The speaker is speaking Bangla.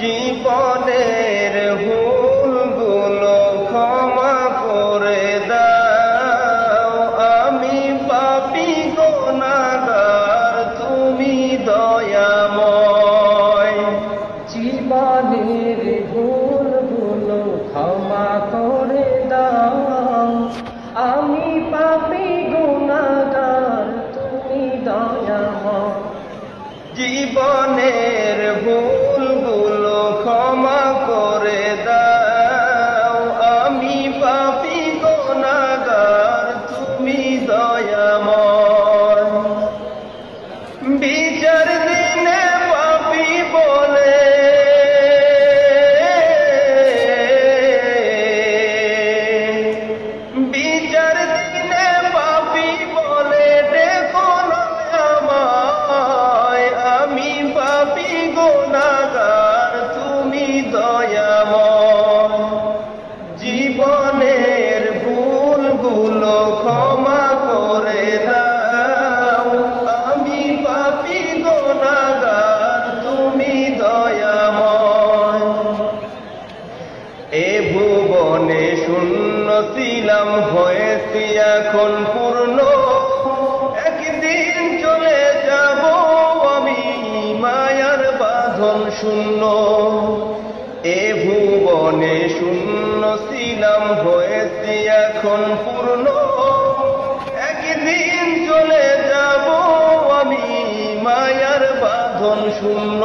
জীবনের ভুলগুলো ক্ষমা করে দাও, আমি পাপী গুনাহগার, তুমি দয়াময়। জীবনের ভুলগুলো ক্ষমা করে দাও, আমি পাপী গুনাহগার, তুমি দয়াময়। জীবনের ভুলগুলো ক্ষমা করে দাও, আমি পাপী গুনাহগার, তুমি দয়াময়। বিচার দিনে পাপী বলে বিচার দিনে পাপী বলে দেখো না আমায়, আমি পাপী গুনাহগার, তুমি দয়াময়। জীবনের ভুলগুলো ক্ষমা করে দাও, আমি পাপী গুনাহগার, তুমি দয়াময়। এ ভুবনে শূন্য ছিলাম, হয়েছি এখন পূর্ণ, একদিন চলে যাব আমি মায়ার বাঁধন শূন্য। এ ভুবনে শূন্য ছিলাম, হয়েছি এখন পূর্ণ, একদিন চলে যাব আমি মায়ার বাঁধন শূন্য।